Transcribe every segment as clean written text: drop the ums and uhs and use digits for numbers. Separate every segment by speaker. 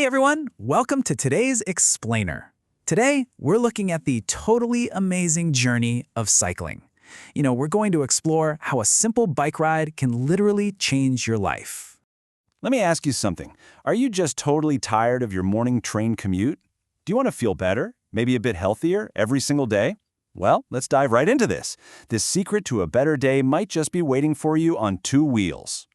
Speaker 1: Hey everyone, welcome to today's Explainer. Today, we're looking at the totally amazing journey of cycling. We're going to explore how a simple bike ride can literally change your life.
Speaker 2: Let me ask you something. Are you just totally tired of your morning train commute? Do you want to feel better, maybe a bit healthier every single day? Well, let's dive right into this. This secret to a better day might just be waiting for you on two wheels.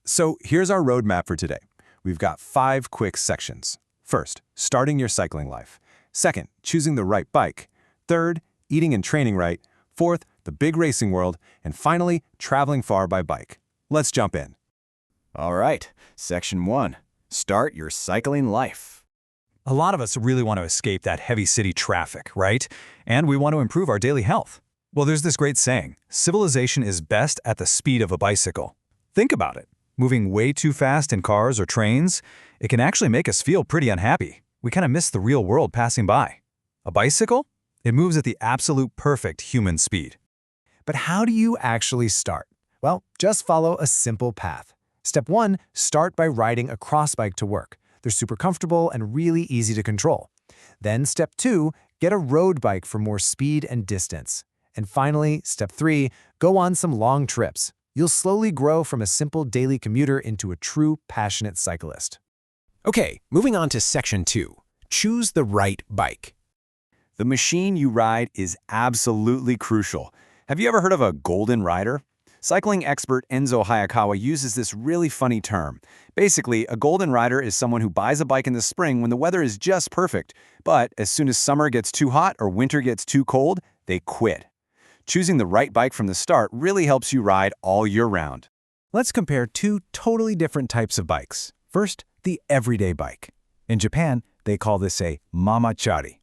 Speaker 3: So here's our roadmap for today. We've got 5 quick sections. First, starting your cycling life. Second, choosing the right bike. Third, eating and training right. Fourth, the big racing world. And finally, traveling far by bike. Let's jump in.
Speaker 2: All right, Section 1. Start your cycling life.
Speaker 4: A lot of us really want to escape that heavy city traffic, right? And we want to improve our daily health. Well, there's this great saying, civilization is best at the speed of a bicycle. Think about it. Moving way too fast in cars or trains, it can actually make us feel pretty unhappy. We kind of miss the real world passing by. A bicycle? It moves at the absolute perfect human speed.
Speaker 5: But how do you actually start? Well, just follow a simple path. Step 1, start by riding a cross bike to work. They're super comfortable and really easy to control. Then step 2, get a road bike for more speed and distance. And finally, step 3, go on some long trips. You'll slowly grow from a simple daily commuter into a true passionate cyclist.
Speaker 6: Okay, moving on to Section 2. Choose the right bike.
Speaker 2: The machine you ride is absolutely crucial. Have you ever heard of a golden rider? Cycling expert Enzo Hayakawa uses this really funny term. Basically, a golden rider is someone who buys a bike in the spring when the weather is just perfect, but as soon as summer gets too hot or winter gets too cold, they quit. Choosing the right bike from the start really helps you ride all year round.
Speaker 5: Let's compare 2 totally different types of bikes. First, the everyday bike. In Japan, they call this a mamachari.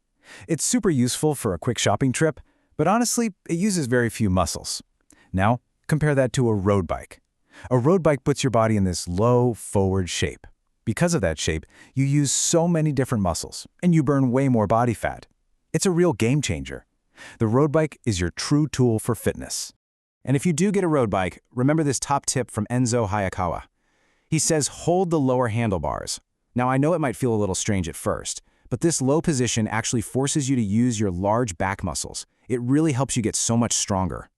Speaker 5: It's super useful for a quick shopping trip, but honestly, it uses very few muscles. Now, compare that to a road bike. A road bike puts your body in this low, forward shape. Because of that shape, you use so many different muscles, and you burn way more body fat. It's a real game changer. The road bike is your true tool for fitness.
Speaker 7: And if you do get a road bike, remember this top tip from Enzo Hayakawa. He says hold the lower handlebars. Now I know it might feel a little strange at first, but this low position actually forces you to use your large back muscles. It really helps you get so much stronger.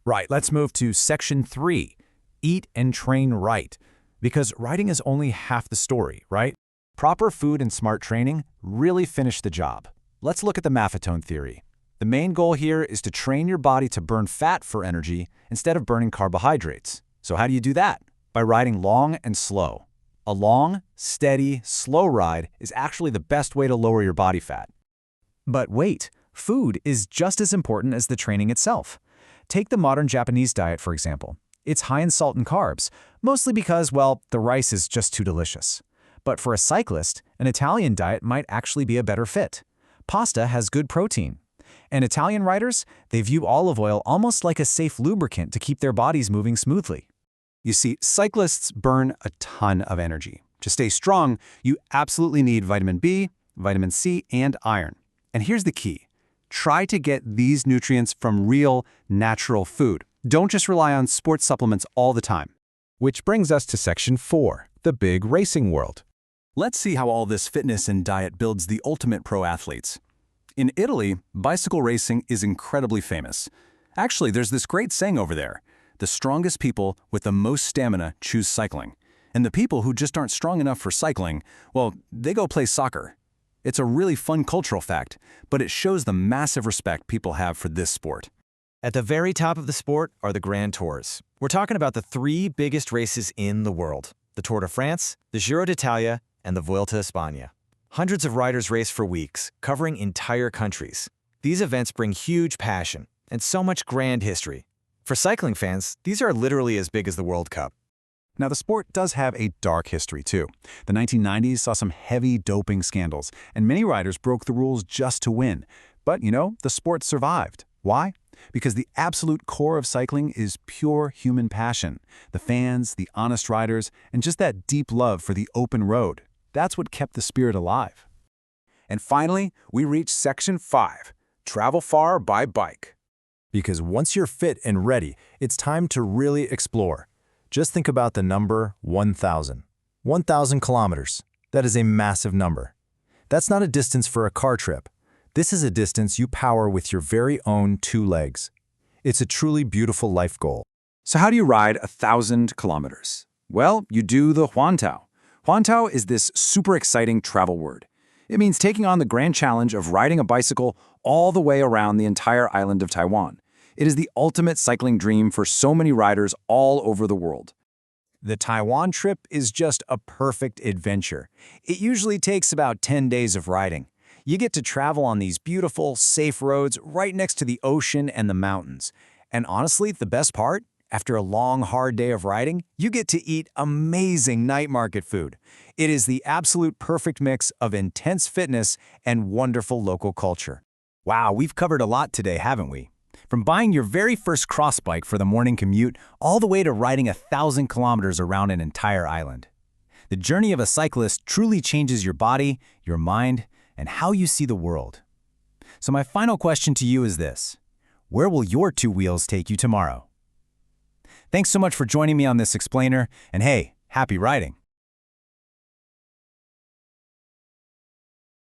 Speaker 5: Right, let's move to Section 3. Eat and train right. Because riding is only half the story, right? Proper food and smart training really finish the job. Let's look at the Maffetone theory. The main goal here is to train your body to burn fat for energy instead of burning carbohydrates. So how do you do that? By riding long and slow. A long, steady, slow ride is actually the best way to lower your body fat.
Speaker 1: But wait, food is just as important as the training itself. Take the modern Japanese diet, for example. It's high in salt and carbs, mostly because, well, the rice is just too delicious. But for a cyclist, an Italian diet might actually be a better fit. Pasta has good protein. And Italian riders, they view olive oil almost like a safe lubricant to keep their bodies moving smoothly.
Speaker 2: You see, cyclists burn a ton of energy. To stay strong, you absolutely need vitamin B, vitamin C, and iron. And here's the key. Try to get these nutrients from real, natural food. Don't just rely on sports supplements all the time.
Speaker 5: Which brings us to Section 4, the big racing world.
Speaker 2: Let's see how all this fitness and diet builds the ultimate pro athletes. In Italy, bicycle racing is incredibly famous. Actually, there's this great saying over there. The strongest people with the most stamina choose cycling. And the people who just aren't strong enough for cycling, well, they go play soccer. It's a really fun cultural fact, but it shows the massive respect people have for this sport.
Speaker 6: At the very top of the sport are the Grand Tours. We're talking about the 3 biggest races in the world: the Tour de France, the Giro d'Italia, and the Vuelta a España. Hundreds of riders race for weeks, covering entire countries. These events bring huge passion and so much grand history. For cycling fans, these are literally as big as the World Cup.
Speaker 3: Now, the sport does have a dark history, too. The 1990s saw some heavy doping scandals, and many riders broke the rules just to win. But, the sport survived. Why? Because the absolute core of cycling is pure human passion. The fans, the honest riders, and just that deep love for the open road. That's what kept the spirit alive.
Speaker 8: And finally, we reach Section 5, travel far by bike.
Speaker 5: Because once you're fit and ready, it's time to really explore. Just think about the number 1,000. 1,000 kilometers.
Speaker 4: That is a massive number. That's not a distance for a car trip. This is a distance you power with your very own 2 legs. It's a truly beautiful life goal.
Speaker 8: So how do you ride 1,000 kilometers? Well, you do the Huantao. Huantao is this super exciting travel word. It means taking on the grand challenge of riding a bicycle all the way around the entire island of Taiwan. It is the ultimate cycling dream for so many riders all over the world.
Speaker 1: The Taiwan trip is just a perfect adventure. It usually takes about 10 days of riding. You get to travel on these beautiful, safe roads right next to the ocean and the mountains. And honestly, the best part? After a long, hard day of riding, you get to eat amazing night market food. It is the absolute perfect mix of intense fitness and wonderful local culture.
Speaker 5: Wow, we've covered a lot today, haven't we? From buying your very first cross bike for the morning commute, all the way to riding 1,000 kilometers around an entire island. The journey of a cyclist truly changes your body, your mind, and how you see the world. So my final question to you is this: where will your 2 wheels take you tomorrow? Thanks so much for joining me on this explainer, and hey, happy riding!